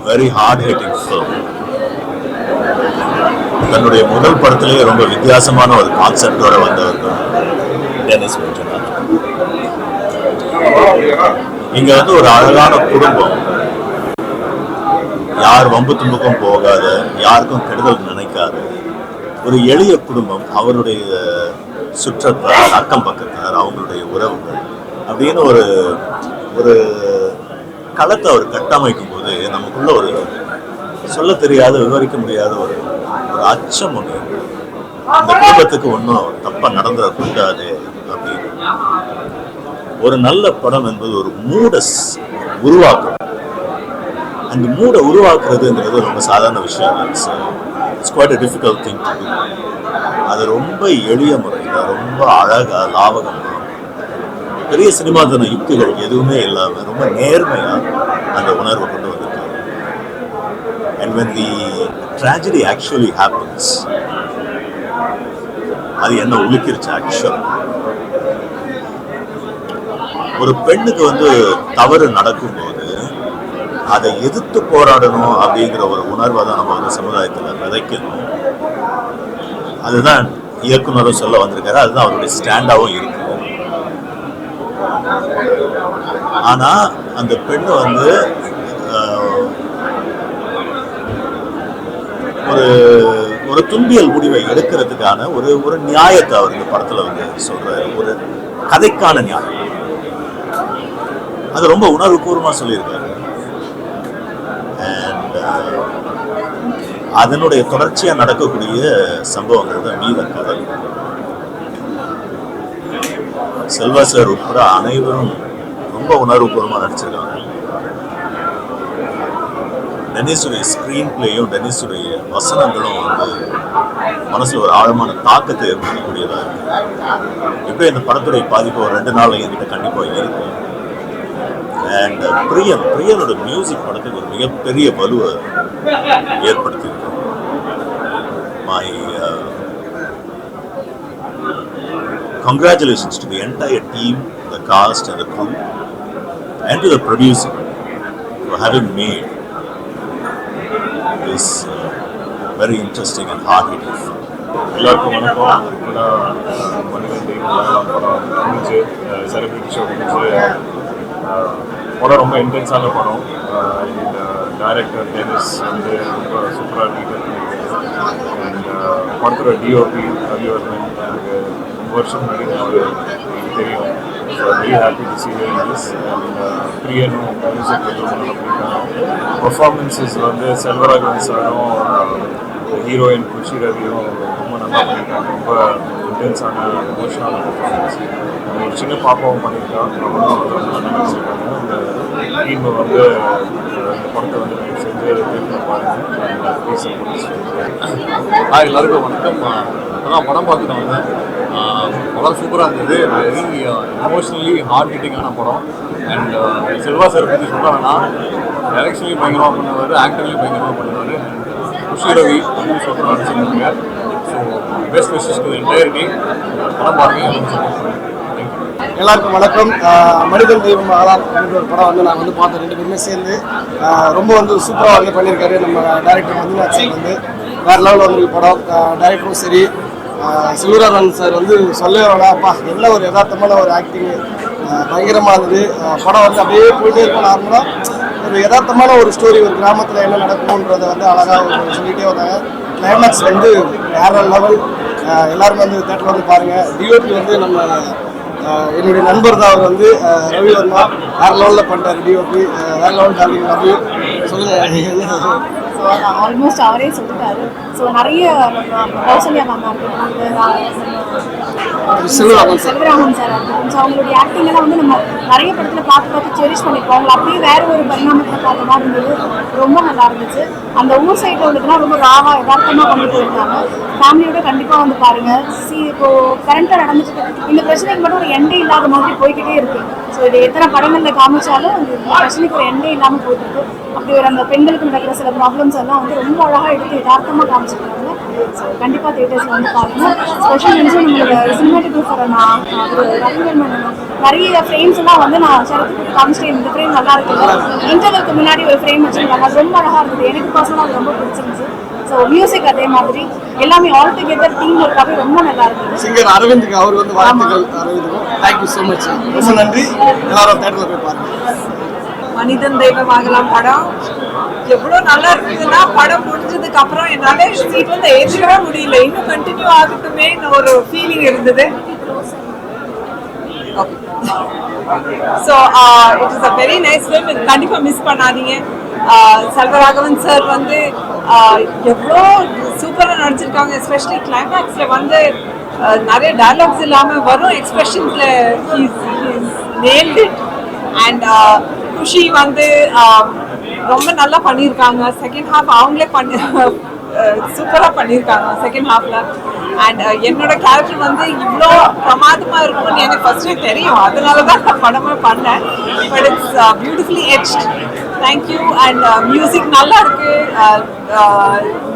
Very hard hitting film. தன்னுடைய முதல் படத்திலேயே ரொம்ப வித்தியாசமான ஒரு கான்செப்டோட வந்தவர்கள் டெனிஸ் விஜயநாத். இங்க வந்து ஒரு அழகான குடும்பம், யார் வம்பு தும்புக்கும் போகாத, யாருக்கும் கெடுதல் நினைக்காத ஒரு எளிய குடும்பம். அவருடைய சுற்றத்தார், அக்கம் பக்கத்தார், அவங்களுடைய உறவுகள் அப்படின்னு ஒரு ஒரு களத்தை அவர் கட்டமைக்கும் போது நமக்குள்ள ஒரு சொல்ல தெரியாத, விவரிக்க முடியாத ஒரு அச்சம் ஒன்று, அந்த குடும்பத்துக்கு ஒன்றும் தப்பா நடந்துடக்கூடாது அப்படின்னு. ஒரு நல்ல படம் என்பது ஒரு மூட உருவாக்கும். அந்த மூட உருவாக்குறதுங்கிறது ரொம்ப சாதாரண விஷயம். It's quite a difficult thing to do. அது ரொம்ப எளிய முறையில், ரொம்ப அழகா, லாவகமாக, பெரிய சினிமாதன யுக்திகள் எதுவுமே இல்லாமல் ரொம்ப நேர்மையாக அந்த உணர்வை கொண்டு வந்திருக்காங்க. And when the tragedy actually happens, அது என்ன உலுக்கிருச்சு ஆக்சுவல். ஒரு பெண்ணுக்கு வந்து தவறு நடக்கும்போது அதை எதிர்த்து போராடணும் அப்படிங்கிற ஒரு உணர்வை தான் நம்ம வந்து சமுதாயத்தில் விதைக்கணும். அதுதான் இயக்குனரும் சொல்ல வந்திருக்காரு, அதுதான் அவருடைய ஸ்டாண்டாகவும் இருக்கு. ஆனா அந்த பெண்ணு வந்து ஒரு ஒரு துன்பியல் முடிவை எடுக்கிறதுக்கான ஒரு நியாயத்தை அவர் இந்த படத்துல வந்து சொல்றாரு. ஒரு கதைக்கான நியாயம், அது ரொம்ப உணர்வுபூர்வமா சொல்லியிருக்காரு. அண்ட் அதனுடைய தொடர்ச்சியா நடக்கக்கூடிய சம்பவங்கள் தான் மீத கதை. செல்வா சார் உட்பட அனைவரும் ரொம்ப உணர்வுபூர்வமா நடிச்சிருக்காங்க. டெனிஸுடைய ஸ்கிரீன் பிளேயும் டெனிஸுடைய வசனங்களும் வந்து மனசுல ஒரு ஆழமான தாக்கத்தை ஏற்படுத்தக்கூடியதா இருக்கு. எப்படி இந்த படத்துடைய பாதிப்பு ஒரு 2 நாள் என்கிட்ட கண்டிப்பா இருக்கு. அண்ட் பிரியனோட மியூசிக் படத்துக்கு ஒரு மிகப்பெரிய வலுவை ஏற்படுத்தியிருக்கு. My congratulations to the entire team, the cast and the crew, and to the producer for having made this very interesting and hard-hitting film. எல்லாருக்கும் வணக்கம். முடிஞ்சு செலிபிரிட்டி ஷோ முடிஞ்சு படம் ரொம்ப இன்டென்ஸான படம். இந்த டைரக்டர் டெனிஸ் வந்து ரொம்ப சூப்பராக டீட்டெயில் பண்ணியிருக்காரு. அண்ட் படத்தோட டிஓபி ரவிவர்மன் எனக்கு ரொம்ப வருஷம் முன்னாடி அவர் தெரியும். So very happy to see this. And பிரியனும் music பண்ணியிருக்காங்க. பர்ஃபார்மன்ஸஸ் வந்து செல்வராகவன் சாரும் ஹீரோயின் குஷி ரவியும் ரொம்ப நல்லா பண்ணியிருக்காங்க. ரொம்ப இன்டென்ஸான எமோஷனான பர்ஃபார்மன்ஸ். ஒரு சின்ன பாப்பாவும் பண்ணியிருக்காங்க. ரொம்ப நல்லா நடிச்சிருக்காங்க. இந்த டீமை வந்து இந்த படத்தை வந்து செஞ்சு திரும்ப பாருங்கள். எல்லாருக்கும் வணக்கம். அதான் படம் பார்த்துட்டு வந்தேன். படம் சூப்பராக இருந்தது. வெரி எமோஷ்னலி ஹார்ட் ஹிட்டிங்கான படம். அண்ட் செல்வா சார் பற்றி சொல்கிறாங்கன்னா டைரக்ஷன்லேயும் பயங்கரமாக பண்ணுவார், ஆக்டர்லேயும் பயங்கரமாக பண்ணுவார். குஷி ரவி வந்து சூப்பராக நடிச்சிருக்காங்க. So best wishes to entire team. படம் பாருங்க. எல்லாருக்கும் வணக்கம். மனிதன் தெய்வம் ஆளால் என்ற ஒரு படம் வந்து நான் வந்து பார்த்தேன். 2 பேருமே சேர்ந்து ரொம்ப வந்து சூப்பராக வந்து பண்ணியிருக்காரு. நம்ம டைரக்டர் மஞ்சுநாத் சார் வந்து வேறு லெவலில் வந்து படம். டைரக்டரும் சரி, செல்வராகவன் சார் வந்து சொல்லவே வேணாம்ப்பா, என்ன ஒரு யதார்த்தமான ஒரு ஆக்டிங், பயங்கரமாக இருந்தது. படம் வந்து அப்படியே போயிட்டே இருக்கும். நார்மலாக ஒரு யதார்த்தமான ஒரு ஸ்டோரி, ஒரு கிராமத்தில் என்ன நடக்கும்ன்றதை வந்து அழகாக சொல்லிகிட்டே வந்தாங்க. கிளைமேக்ஸ் வந்து வேறு லெவல். எல்லாருமே வந்து தேட்டரில் வந்து பாருங்கள். டிஓபி வந்து நம்ம என்னுடைய நண்பர் தான். அவர் வந்து ரவிவர்மா வேறு லெவலில் பண்ணுறாரு. டிஓபி வேறு லெவல் டார்லிங் ரவி. சொல்லுங்கள். ஸோ ஆல்மோஸ்ட் அவரே சொல்லிட்டாரு. ஸோ நிறைய கௌசல்யா மேம் இருக்கட்டும், செல்வராகவன் சார் இருக்கட்டும், ஸோ அவங்களுடைய ஆக்டிங் எல்லாம் வந்து நம்ம நிறைய படத்தில் பார்த்து செரிஷ் பண்ணிப்போம். அவங்களை அப்படியே வேறு ஒரு பரிணாமத்தில் பார்த்த மாதிரி இருந்தது. ரொம்ப நல்லா இருந்துச்சு. அந்த ஊர் சைடில் உள்ளதுலாம் ரொம்ப ராவாக யதார்த்தமாக பண்ணி போயிருக்காங்க. ஃபேமிலியோட கண்டிப்பாக வந்து பாருங்கள். இப்போது கரண்ட்டாக நடந்துட்டு இந்த பிரச்சனைக்கு மட்டும் ஒரு எண்டே இல்லாத மாதிரி போய்கிட்டே இருக்குது. ஸோ இது எத்தனை படங்களில் காமிச்சாலும் இந்த பிரச்சனைக்கு ஒரு எண்டே இல்லாமல் போயிட்டு அப்படி ஒரு அந்த பெண்களுக்கு நடக்கிற சில ப்ராப்ளம்ஸ் எல்லாம் வந்து ரொம்ப அழகாக எடுத்து யதார்த்தமாக காமிச்சிருக்காங்க. ஸோ கண்டிப்பாக தியேட்டர்ஸில் வந்து பாருங்கள். ஸ்பெஷல் மென்ஷன் நம்மளோட சினிமாட்டிக் ஃபார் ஒரு ரவிவர்மன் நிறைய ஃப்ரேம்ஸ் எல்லாம் வந்து நான் சரத்துக்கு காமிச்சிட்டேன், இந்த ஃப்ரேம் நல்லா இருக்குது, இன்டர்வலுக்கு முன்னாடி ஒரு ஃப்ரேம் வச்சுருக்காங்க, அது ரொம்ப அழகாக இருக்குது, எனக்கு பர்சனலாக அது ரொம்ப பிடிச்சிருந்துச்சு. ஸோ மியூசிக் அதே மாதிரி எல்லாமே ஆல் டுகெதர் டீம் ஒர்க்காகவே ரொம்ப நல்லா இருக்குது. சிங்கர் அரவிந்துக்கு அவர் வந்து வாழ்த்துக்கள். அரவிந்துக்கும் தேங்க்யூ ஸோ மச், ரொம்ப நன்றி. எல்லாரும் தேட்டரில் போய் பாருங்க. மனிதன் தெய்வமாகலாம் படம் எவ்வளோ நல்லா இருக்குதுன்னா, படம் முடிஞ்சதுக்கு அப்புறம் என்னால சீட் வந்து ஏற்றவே முடியல, இன்னும் கண்டினியூ ஆகட்டுமே ஒரு ஃபீலிங் இருந்தது. So it is a very nice film, இது கண்டிப்பாக மிஸ் பண்ணாதீங்க. செல்வராகவன் சார் வந்து எவ்வளோ சூப்பராக நடிச்சிருக்காங்க, எஸ்பெஷலி கிளைமேக்ஸில் வந்து நிறைய டயலாக்ஸ் இல்லாமல் வரும் எக்ஸ்பிரஷன்ஸில் ஹீஸ் நேல்ட் இட். அண்ட் குஷி வந்து ரொம்ப நல்லா பண்ணியிருக்காங்க. செகண்ட் ஹாஃப் அவங்களே சூப்பராக பண்ணியிருக்காங்க செகண்ட் ஹாஃபில். அண்ட் என்னோட கேரக்டர் வந்து இவ்வளோ பிரமாதமாக இருக்கும்னு எனக்கு ஃபர்ஸ்டே தெரியும், அதனால தான் நான் படமே பண்ணேன். But it's beautifully edged. Thank you. And music நல்லா இருக்கு,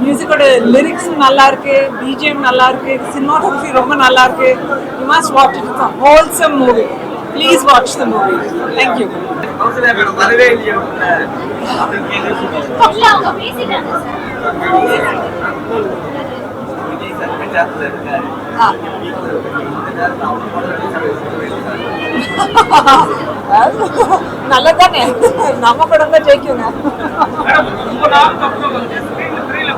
மியூசிக்கோட லிரிக்ஸும் நல்லா இருக்கு, பிஜிஎம் நல்லா இருக்கு, சினிமாட்டோகிராஃபி ரொம்ப நல்லா இருக்கு. You must watch it. It's a wholesome movie. Please watch the movie. Thank you. நல்லதானே, நம்ம படம் தான் ஜெயிக்குங்க.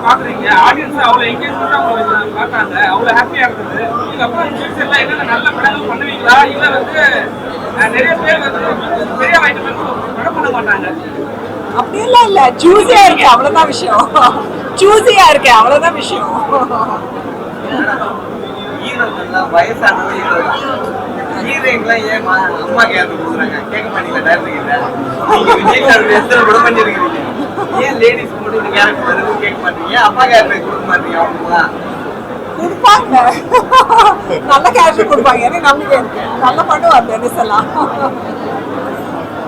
பாக்குறீங்க ஆடியன்ஸ் அவ்வளவு எங்கேஜ்மெண்டா உங்களுக்கு பார்த்தாங்க, அவ்வளவு ஹாப்பியா இருக்குது. இதுக்கப்புறம் ஃபியூச்சர்ல என்னென்ன நல்ல படங்கள் பண்ணுவீங்களா, இல்ல வந்து நிறைய பேர் வந்து பெரிய வாய்ப்பு படம் பண்ண மாட்டாங்க? அப்படியெல்லாம் இல்ல, சூஸியா இருக்கு அவ்வளவுதான் விஷயம். சூஸியா இருக்கு அவ்வளவுதான் விஷயம். வயசானவங்க ஹீரோயின்லாம் ஏன் அம்மா கேட்டு கொடுக்குறாங்க, கேட்க மாட்டீங்களா? டேரக்டர் விஜய் சார் எத்தனை படம் பண்ணிருக்கீங்க, ஏன் லேடிஸ் மட்டும் இந்த கேரக்டர் வருது கேட்க மாட்டீங்க? அப்பா கேரக்டர் கொடுக்க மாட்டீங்க? அவங்களா கொடுப்பாங்க, நல்ல கேரக்டர் கொடுப்பாங்க, எனக்கு நம்பிக்கை இருக்கு, நல்லா பண்ணுவார் டெனிஸ் எல்லாம்.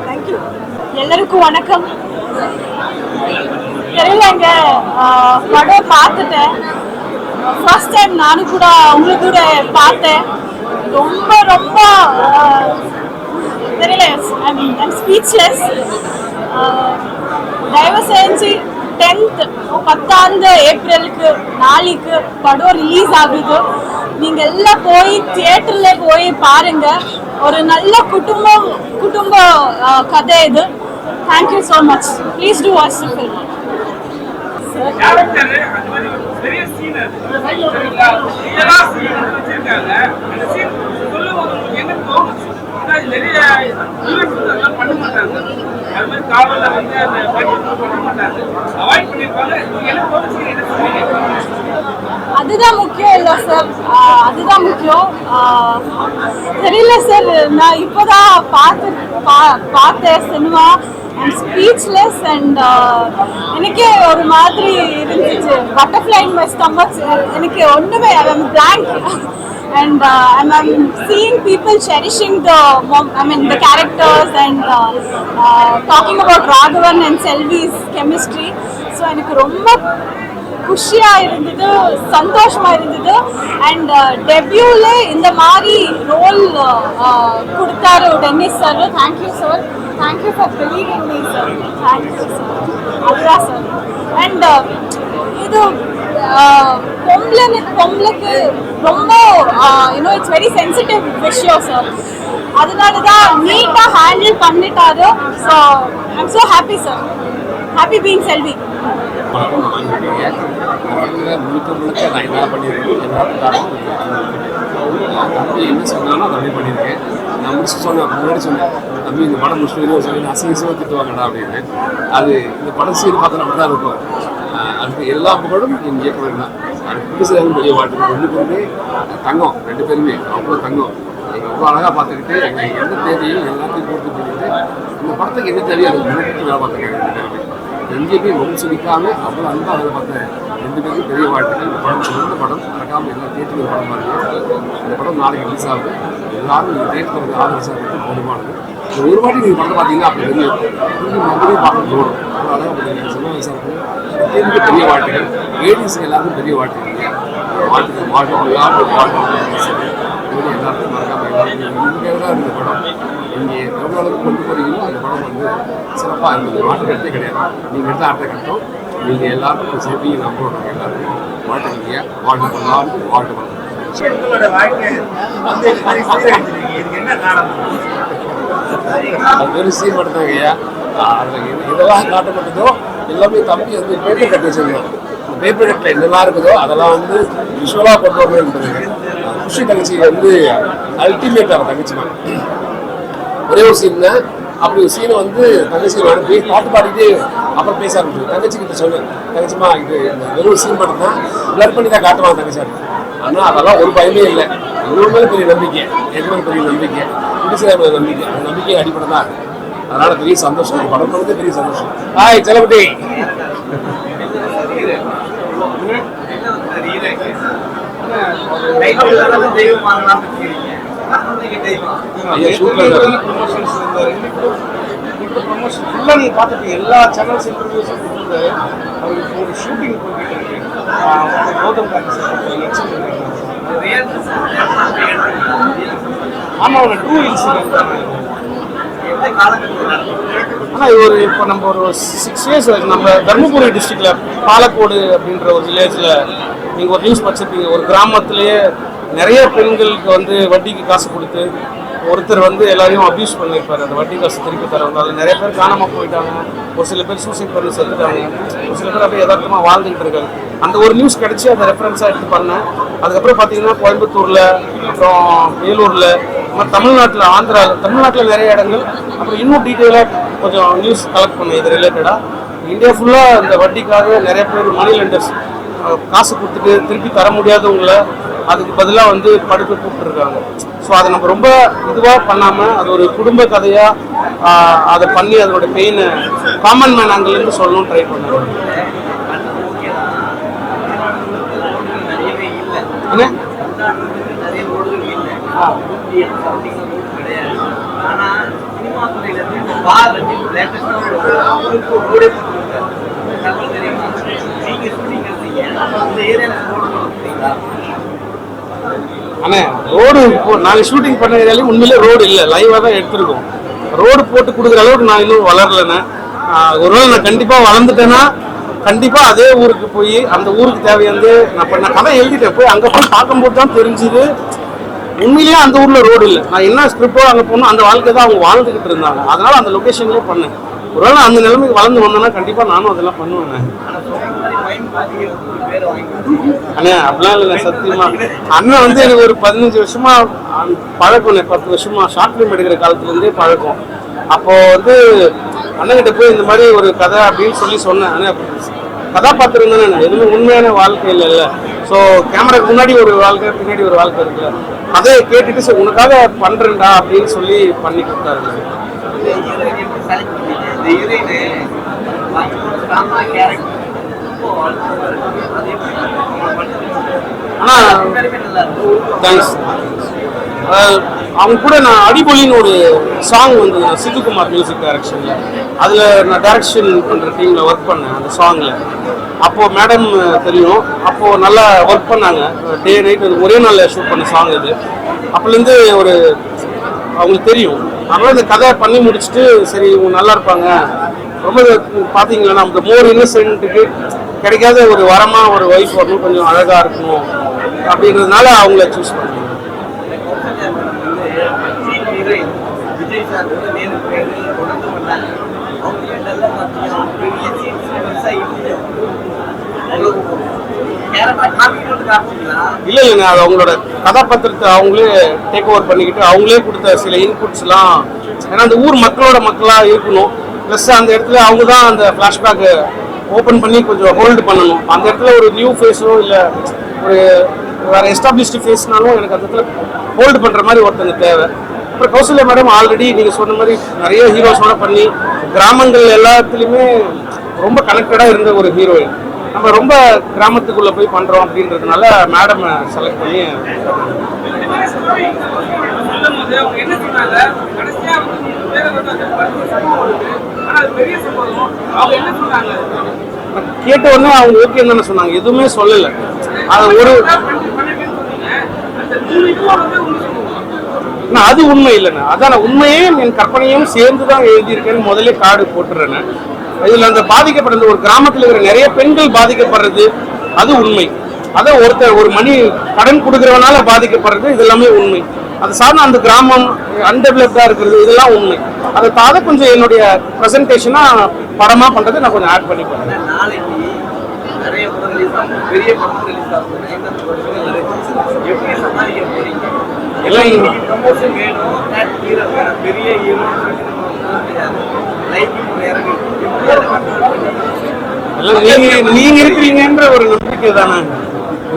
தேங்க்யூ. எல்லாருக்கும் வணக்கம். தெரியலங்க, படம் பார்த்துட்டேன். ஃபர்ஸ்ட் டைம் நானும் கூட உங்களுக்கு கூட பார்த்தேன். ரொம்ப ரொம்ப தெரியல, ஐம் ஸ்பீச்லெஸ். தயவு செஞ்சு 10th 10 ஏப்ரலுக்கு நாளைக்கு படம் ரிலீஸ் ஆகுது. நீங்க எல்லாம் போய் தியேட்டர்ல போய் பாருங்க. ஒரு நல்ல குடும்ப கதை இது. Thank you so much. Please do watch the film. Character அது மாதிரி பெரிய சீன் இதெல்லாம் சீன் வச்சிருக்காங்க. அந்த சீன் சொல்லுவாங்க என்ன தோணுச்சு? நிறைய அதெல்லாம் பண்ண மாட்டாங்க, அது மாதிரி காவல வந்து அந்த பட்ஜெட் பண்ண மாட்டாங்க, அவாய்ட் பண்ணிருப்பாங்க. என்ன தோணுச்சு? என்ன சொல்லுவீங்க? அதுதான் முக்கியம் இல்லை சார், அதுதான் முக்கியம். தெரியல சார், நான் இப்போதான் பார்த்தேன் சினிமா. ஐம் ஸ்பீச்லெஸ் அண்ட் எனக்கே ஒரு மாதிரி இருந்துச்சு, பட்டர்ஃப்ளை இன் மை ஸ்டமக். எனக்கு ஒன்றுமே I'm blank. And I'm seeing people cherishing the characters and talking about Raghavan and Selvi's chemistry. So எனக்கு ரொம்ப குஷியா இருந்தது, சந்தோஷமா இருந்தது. அண்ட் டெபியூல இந்த மாதிரி ரோல் கொடுத்தாரு Dennis sir. Thank you sir, thank you for believing me sir. Thank you sir. அதுதான் சார். அண்ட் இது பொம்பளைக்கு ரொம்ப இட்ஸ் வெரி சென்சிட்டிவ் விஷயம் சார். அதனால தான் நீட்டாக ஹேண்டில் பண்ணிட்டாரு. So I'm so happy sir. Happy being Selvi. முழுக்க நான் என்ன பண்ணியிருக்கேன், தம்பி என்ன சொன்னாலும் அதை அப்படியே பண்ணியிருக்கேன். நான் முடிச்சு சொன்னேன், முன்னாடி சொன்னேன், தம்பி இந்த படம் முடிச்சுட்டு சொல்லி அசிங்கமாக திட்டுவாங்கடா அப்படின்னு. அது இந்த படம் சீர் பார்த்தா அப்படி தான் இருக்கும். அதுக்கு எல்லா புகழும் என் இயக்குனர் தான். அது புதுசாக பெரிய வாட்டு ஒன்றுக்கு வந்து தங்கம், 2 பேருமே அவ்வளோ தங்கம். எங்கள் அவ்வளோ அழகாக பார்த்துக்கிட்டு எங்களுக்கு எந்த தேவையும் எல்லாத்தையும் பூர்த்தி பண்ணிட்டு இந்த படத்துக்கு என்ன தேவையோ அது முன்னாடி வேலை பார்த்துருக்காங்க. எங்கேயுமே முகம் சுடிக்காமல் அவ்வளோ அன்பாக வேலை பார்த்தேன். 2 பேருக்கும் பெரிய வாழ்த்துக்கள். இந்த படம் சிறந்த படம், மறக்காமல் எல்லா தேட்டருக்கு படம் பாருங்க. இந்த படம் நாளைக்கு ரிலீஸ் ஆகுது. எல்லாரும் இந்த தேட்டருக்கு ஆதரவு போதுமானது. இந்த ஒரு வாட்டி நீங்கள் படம் பார்த்தீங்கன்னா அப்படி வெளியே மறுபடியும் பார்க்க தோணும். அவ்வளோ அழகாக பண்ணுறீங்க. சின்ன விசாரத்துக்கு பெரிய வாழ்த்துக்கள். லேடிஸுக்கு எல்லாருக்கும் பெரிய வாழ்த்துக்கள். வாழ்த்துக்கள் எல்லாருக்கும் மறக்காமல் இங்கே தான் இருந்த படம் நீங்கள் எவ்வளோ அளவுக்கு கொண்டு போகிறீங்களோ அந்த படம் வந்து சிறப்பாக இருந்தது. மாற்று கருத்தே கிடையாது. நீங்கள் எடுத்த அடுத்த கருத்தம் நீங்கள் எல்லாருக்கும் சேர்த்து நம்புறோம். எல்லாருக்கும் வாழ்த்துக்கிறீங்க. வாழ்க்கை பண்ணலாம், வாழ்க்கை பண்ணலாம். அது வெறும் சீன் மட்டும்தாங்க ஐயா. அதில் இதெல்லாம் காட்டப்பட்டதோ எல்லாமே தம்பி வந்து பேப்பர் கட் வச்சுருக்கோம். பேப்பர் கட்டில் என்னெல்லாம் இருக்குதோ அதெல்லாம் வந்து விஷுவலாக கொண்டு வரணுன்றது. குஷி தங்கச்சி வந்து அல்டிமேட்டாக தங்கச்சி தான். ஒரே ஒரு சீன் தான். அப்படி ஒரு சீனை வந்து தங்கச்சி அனுப்பி பாட்டு பாடிட்டு அப்புறம் பேச ஆரம்பிச்சு. தங்கச்சி கிட்ட சொன்னேன், தங்கச்சிமா இது வெறும் சீன் மட்டும் தான் பிளர் பண்ணி தான் காட்டுவாங்க தங்கச்சி. ஆனால் அதெல்லாம் ஒரு பயமே இல்லை. இவங்க மேலே பெரிய நம்பிக்கை, என் மேலே பெரிய நம்பிக்கை, குடிசை மேலே நம்பிக்கை. அந்த நம்பிக்கை அடிப்படை தான். அதனால பெரிய சந்தோஷம். படம் பண்ணது பெரிய சந்தோஷம். ஹாய் செலபட்டி. ஃபுல்லாக நீங்கள் பார்த்துட்டு எல்லா சேனல்ஸ் இன்டர்வியூஸும் கொடுத்து அவருக்கு ஒரு ஷூட்டிங் போய்கிட்டு இருக்கு. கௌதம் ஆமாம், அவனை ட்ரூ இன்சிடென்ட். ஆனால் இது ஒரு இப்போ நம்ம ஒரு 6 years நம்ம தர்மபுரி டிஸ்ட்ரிக்டில் பாலக்கோடு அப்படின்ற ஒரு வில்லேஜில் நீங்கள் ஒரு நியூஸ் படிச்சிருப்பீங்க. ஒரு கிராமத்திலேயே நிறைய பெண்களுக்கு வந்து வட்டிக்கு காசு கொடுத்து ஒருத்தர் வந்து எல்லாரையும் அப்யூஸ் பண்ணியிருப்பார். அந்த வட்டி காசு திருப்பி தரவங்க அதில் நிறைய பேர் காணாமல் போயிட்டாங்க. ஒரு சில பேர் சூசைட் பண்ணி செத்துட்டாங்க. ஒரு சில பேர் அப்படியே யதார்த்தமாக வாழ்ந்துகிட்டு இருக்காங்க. அந்த ஒரு நியூஸ் கிடச்சி அதை ரெஃபரன்ஸாக எடுத்து பண்ணேன். அதுக்கப்புறம் பார்த்தீங்கன்னா கோயம்புத்தூரில், அப்புறம் வேலூரில், தமிழ்நாட்டில், ஆந்திராவில், தமிழ்நாட்டில் நிறைய இடங்கள், அப்புறம் இன்னும் டீட்டெயிலாக கொஞ்சம் நியூஸ் கலெக்ட் பண்ணேன் இது ரிலேட்டடாக. இந்தியா ஃபுல்லாக இந்த வட்டிக்காக நிறைய பேர் மணி லெண்டர்ஸ் காசு கொடுத்துட்டு திருப்பி தர முடியாதவங்களை அதுக்கு பதிலாக வந்து படுக்க கூப்பிட்டுருக்காங்க. ஸோ அதை நம்ம ரொம்ப இதுவாக பண்ணாமல் அது ஒரு குடும்ப கதையாக அதை பண்ணி அதோட பெயினை காமன் மேன் ஆங்கிலேருந்து சொல்லணும்னு ட்ரை பண்ணுறோம். என்ன அண்ணே ரோடு நாங்கள் ஷூட்டிங் பண்ண ஏரியாலையும் உண்மையிலே ரோடு இல்லை, லைவாக தான் எடுத்துருக்கோம். ரோடு போட்டு கொடுக்குற அளவுக்கு நான் இன்னும் வளரலைண்ணே. ஒருவேளை நான் கண்டிப்பாக வளர்ந்துட்டேன்னா கண்டிப்பாக அதே ஊருக்கு போய் அந்த ஊருக்கு தேவையானது நான் கதை எழுதிட்டேன். போய் அங்கே போய் பார்க்கும்போது தான் தெரிஞ்சுது உண்மையிலேயே அந்த ஊரில் ரோடு இல்லை. நான் என்ன ஸ்கிரிப்டோ அங்கே போனோம் அந்த வாழ்க்கை தான் அவங்க வாழ்ந்துக்கிட்டு இருந்தாங்க. அதனால் அந்த லொக்கேஷன்லேயே பண்ணேன். ஒருவேளை அந்த நிலைமைக்கு வளர்ந்து வந்தேன்னா கண்டிப்பாக நானும் அதெல்லாம் பண்ணுவேன். அண்ணே அப்படிலாம் இல்லை சத்தியமா. அண்ணன் வந்து எனக்கு ஒரு 15 வருஷமா பழக்கம், 10 வருஷமா ஷார்ட் ஃபிலிம் எடுக்கிற காலத்துலேருந்தே பழக்கம். அப்போ வந்து அண்ணன்கிட்ட போய் இந்த மாதிரி ஒரு கதை அப்படின்னு சொல்லி சொன்னேன். அண்ணன் கதாபாத்திரம் தானே, எதுவுமே உண்மையான வாழ்க்கையில் இல்லை. ஸோ கேமராக்கு முன்னாடி ஒரு வாழ்க்கை, பின்னாடி ஒரு வாழ்க்கை இருக்குல்ல, கதையை கேட்டுட்டு சரி உனக்காக பண்ணுறேன்டா அப்படின்னு சொல்லி பண்ணி கொடுத்தாருங்க. ஆனால் தேங்க்ஸ். அவங்க கூட நான் அடிபொலின்னு ஒரு சாங் வந்து சித்துக்குமார் மியூசிக் டைரக்ஷனில், அதில் நான் டைரக்ஷன் பண்ணுற டீமில் ஒர்க் பண்ணேன் அந்த சாங்கில். அப்போது மேடம் தெரியும், அப்போது நல்லா ஒர்க் பண்ணாங்க. டே நைட் அது ஒரே நாளில் ஷூட் பண்ண சாங் இது. அப்போலேருந்து ஒரு அவங்களுக்கு தெரியும். அதனால் இந்த கதை பண்ணி முடிச்சுட்டு சரி இவங்க நல்லா இருப்பாங்க, ரொம்ப பார்த்தீங்களா நமக்கு மோர் இன்னசென்ட்டுக்கு கிடைக்காத ஒரு வரமாக ஒரு ஒய்ஃப் வரணும், கொஞ்சம் அழகாக இருக்கணும் அப்படின்றதுனால அவங்கள சூஸ் பண்ணுவோம். விஜய் சார் இல்லை இல்லைங்க, அது அவங்களோட கதாபாத்திரத்தை அவங்களே டேக் ஓவர் பண்ணிக்கிட்டு அவங்களே கொடுத்த சில இன்புட்ஸ்லாம். ஏன்னா அந்த ஊர் மக்களோட மக்களாக இருக்கணும். ப்ளஸ் அந்த இடத்துல அவங்க தான் அந்த ஃப்ளாஷ்பேக்கு ஓப்பன் பண்ணி கொஞ்சம் ஹோல்டு பண்ணணும். அந்த இடத்துல ஒரு நியூ ஃபேஸோ இல்லை ஒரு வேறு எஸ்டாப்ளிஷ்டு ஃபேஸ்னாலும் எனக்கு அந்த இடத்துல ஹோல்டு பண்ணுற மாதிரி ஒருத்தங்க தேவை. அப்புறம் கௌசல்யா மேடம் ஆல்ரெடி நீங்கள் சொன்ன மாதிரி நிறைய ஹீரோஸோட பண்ணி கிராமங்கள் எல்லாத்துலேயுமே ரொம்ப கனெக்டடாக இருந்த ஒரு ஹீரோயின். நம்ம ரொம்ப கிராமத்துக்குள்ளே போய் பண்ணுறோம் அப்படின்றதுனால மேடம் செலக்ட் பண்ணி கேட்ட உடனே அவங்க ஓகே தானே சொன்னாங்க, எதுவுமே சொல்லலை. அது ஒரு ஆனால் அது உண்மை இல்லைண்ணா. அதான் உண்மையே என் கற்பனையும் சேர்ந்து தான் எழுதியிருக்கேன்னு முதல்ல கார்டு போட்டுறேன்னு. இதில் அந்த பாதிக்கப்படுறது ஒரு கிராமத்தில் இருக்கிற நிறைய பெண்கள் பாதிக்கப்படுறது அது உண்மை. அதை ஒரு மணி கடன் கொடுக்குறவனால பாதிக்கப்படுறது இது எல்லாமே உண்மை. அது சார்ந்த அந்த கிராமம் அன்டெவலப்டாக இருக்கிறது இதெல்லாம் உண்மை. அதை கொஞ்சம் என்னுடைய ப்ரெசன்டேஷனாக படமாக பண்ணுறது நான் கொஞ்சம் ஆட் பண்ணி பண்ணேன். நாளைக்கு நிறைய படம் ரிலீஸ் ஆகும், பெரிய படம் ரிலீஸ் ஆகும், எப்படி சமாளிக்க போறீங்க? எல்லாம் ப்ரமோஷன் வேணும், ஹீரோ வேணும், பெரிய ஹீரோ எல்லாம் நீங்க இருக்கிறீங்கன்ற ஒரு நம்பிக்கை தானே.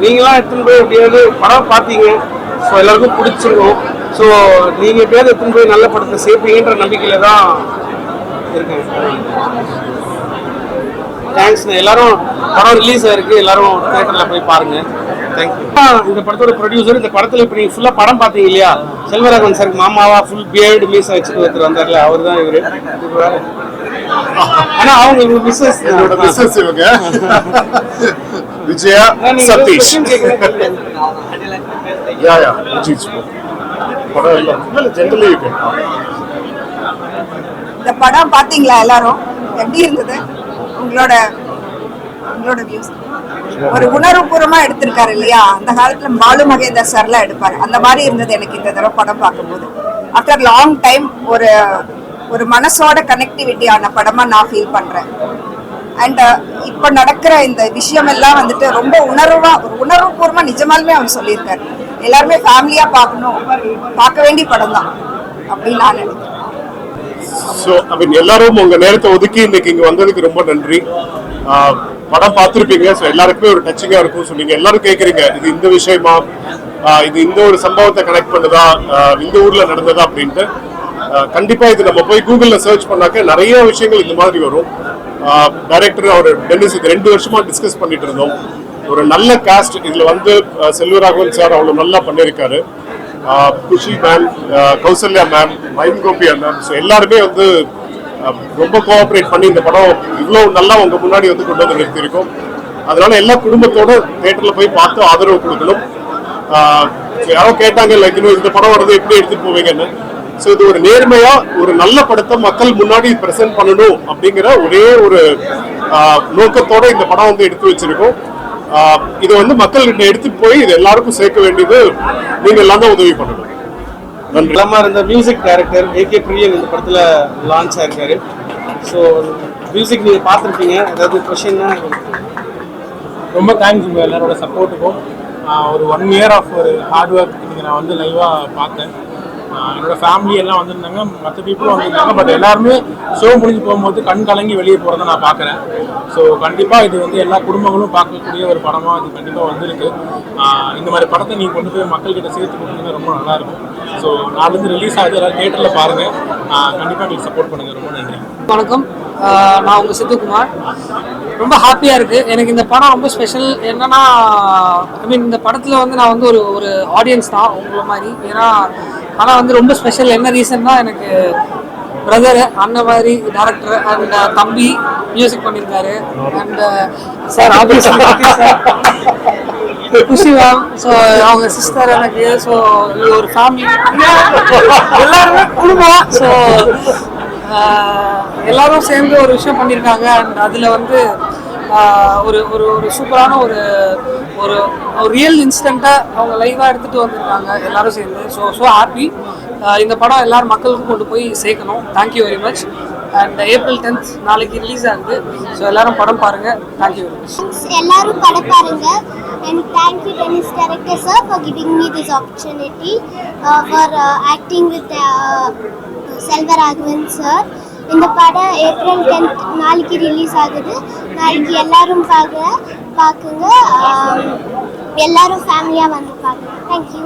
நீங்களாம் எடுத்துன்னு போய் எப்படியாவது படம் பார்த்தீங்க, ஸோ எல்லாருக்கும் பிடிச்சிருக்கும். ஸோ நீங்கள் எப்படியாவது எடுத்துன்னு போய் நல்ல படத்தை சேர்ப்பீங்கன்ற நம்பிக்கையில தான் இருக்கேன். தேங்க்ஸ்ண்ணா. எல்லாரும் படம் ரிலீஸ் ஆயிருக்கு, எல்லாரும் தியேட்டரில் போய் பாருங்க. தேங்க்யூ. இந்த படத்தோட ப்ரொடியூசர். இந்த படத்தில் இப்போ நீங்கள் ஃபுல்லாக படம் பார்த்தீங்க இல்லையா, செல்வராகவன் சார் மாமாவா ஃபுல் பியர்டு மீஸ் வச்சுட்டு ஒருத்தர் வந்தார்ல, அவர் தான் இவர். ஆனா அவங்க இவங்க பிசினஸ் இவங்க விஜயா சதீஷ். இந்த படம் பாத்தீங்களா எல்லாரும்? எப்படி இருந்தது உங்களோட வியூஸ்? ஒரு உணர்வுபூர்வமா எடுத்திருக்காரு இல்லையா? அந்த காலத்துல பாலு மகேந்தர் சார்லாம் எடுப்பாரு, அந்த மாதிரி இருந்தது எனக்கு இந்த தடவை படம் பார்க்கும்போது. ஆஃப்டர் லாங் டைம் ஒரு மனசோட கனெக்டிவிட்டியான படமா நான் ஃபீல் பண்றேன். அண்ட் இப்போ நடக்கிற இந்த விஷயம் எல்லாம் வந்துட்டு ரொம்ப உணர்வுபூர்வமா நிஜமாலுமே அவர் சொல்லியிருக்காரு. எல்லாருமே ஃபேமிலியா பார்க்க வேண்டிய படம் தான் அப்படின்னு நான் நினைக்கிறேன். ஸோ எல்லாரும் உங்க நேரத்தை ஒதுக்கி இன்னைக்கு இங்க வந்ததுக்கு ரொம்ப நன்றி. படம் பார்த்துருப்பீங்க, ஸோ எல்லாருக்குமே ஒரு டச்சிங்கா இருக்கும். ஸோ நீங்க எல்லாரும் கேட்குறீங்க, இது இந்த விஷயமா, இது இந்த ஒரு சம்பவத்தை கனெக்ட் பண்ணுதா, இந்த ஊர்ல நடந்ததா அப்படின்ட்டு. கண்டிப்பா இது நம்ம போய் கூகுள்ல சர்ச் பண்ணாக்க நிறைய விஷயங்கள் இந்த மாதிரி வரும். டைரக்டர் அவர் டென்னிஸ் இது 2 வருஷமா டிஸ்கஸ் பண்ணிட்டு இருந்தோம். ஒரு நல்ல காஸ்ட் இதுல வந்து செல்வராகவன் சார் அவ்வளவு நல்லா பண்ணியிருக்காரு. Kushi ma'am, Kausalya ma'am, Mime கோபியா மேம், ஸோ எல்லாருமே வந்து ரொம்ப கோஆப்ரேட் பண்ணி இந்த படம் இவ்வளவு நல்லா உங்க முன்னாடி வந்து கொண்டு வந்து நிறுத்தியிருக்கோம். அதனால எல்லா குடும்பத்தோட தியேட்டர்ல போய் பார்த்து ஆதரவு கொடுக்கணும். யாரோ கேட்டாங்க லைக் இன்னும் இந்த படம் வருது எப்படி எடுத்துட்டு போவீங்கன்னு. ஸோ இது ஒரு நேர்மையா ஒரு நல்ல படத்தை மக்கள் முன்னாடி பிரசன்ட் பண்ணணும் அப்படிங்கிற ஒரே ஒரு நோக்கத்தோட இந்த படம் வந்து எடுத்து வச்சிருக்கோம். இதை வந்து மக்கள்கிட்ட எடுத்துட்டு போய் இது எல்லாருக்கும் சேர்க்க வேண்டியது நீங்க எல்லாம் தான் உதவி பண்ணணும். நன்றி. இருந்த மியூசிக் டைரக்டர் ஏகே பிரியன் இந்த படத்துல லான்ச் ஆயிருக்காரு. ஸோ மியூசிக் நீங்க பார்த்துருப்பீங்க. ஏதாவது கொஸ்டின்னா? ரொம்ப தேங்க்ஸ் உங்க எல்லாரோட சப்போர்ட்டுக்கும். ஒரு 1 year ஆஃப் ஒரு ஹார்ட் ஒர்க் இன்னைக்கு நான் வந்து லைவாக பார்த்தேன். என்னோட ஃபேமிலி எல்லாம் வந்திருந்தாங்க, மற்ற பீப்புளும் வந்திருந்தாங்க. பட் எல்லாருமே ஷோ முடிஞ்சு போகும்போது கண் கலங்கி வெளியே போகிறத நான் பார்க்குறேன். ஸோ கண்டிப்பாக இது வந்து எல்லா குடும்பங்களும் பார்க்கக்கூடிய ஒரு படமாக இது கண்டிப்பாக வந்திருக்கு. இந்த மாதிரி படத்தை நீங்கள் கொண்டு போய் மக்கள்கிட்ட சேர்த்து கொடுத்தீங்கன்னா ரொம்ப நல்லாயிருக்கும். ஸோ நாளிலேருந்து ரிலீஸ் ஆகுது, எல்லாரும் தியேட்டரில் பாருங்கள். கண்டிப்பாக நீங்கள் சப்போர்ட் பண்ணுங்கள். ரொம்ப நன்றி. வணக்கம், நான் உங்கள் சித்துக்குமார். ரொம்ப ஹாப்பியாக இருக்குது எனக்கு. இந்த படம் ரொம்ப ஸ்பெஷல். என்னன்னா இந்த படத்தில் வந்து நான் வந்து ஒரு ஆடியன்ஸ் தான் உங்களை மாதிரி. ஏன்னா ஆனால் வந்து ரொம்ப ஸ்பெஷல். என்ன ரீசன்னா எனக்கு பிரதரு அண்ணன் மாதிரி டேரக்டர் அண்ட் தம்பி மியூசிக் பண்ணியிருக்காரு. And sir office Khushi ma'am, so அவங்க சிஸ்டர் எனக்கு. ஸோ இது ஒரு ஃபேமிலி, எல்லாருமே குடும்பம். ஸோ எல்லாரும் சேர்ந்து ஒரு விஷயம் பண்ணியிருக்காங்க. அண்ட் அதில் வந்து ஒரு ஒரு சூப்பரான ஒரு ரியல் இன்ஸ்டண்ட்டாக அவங்க லைவாக எடுத்துகிட்டு வந்திருக்காங்க எல்லாரும் சேர்ந்து. So happy. இந்த படம் எல்லாரும் மக்களுக்கும் கொண்டு போய் சேர்க்கணும். Thank you very much. And April 10th நாளைக்கு ரிலீஸ் ஆகுது. ஸோ எல்லாரும் படம் பாருங்கள். Thank you very much. எல்லாரும் படம் பாருங்க. And thank you Dennis director sir for giving me this opportunity for acting with Selvaraghavan sir. இந்த படம் April 10th நாளைக்கு ரிலீஸ் ஆகுது. நாளைக்கு எல்லாரும் பாக்குங்க. எல்லாரும் ஃபேமிலியா வந்து பாருங்க. Thank you.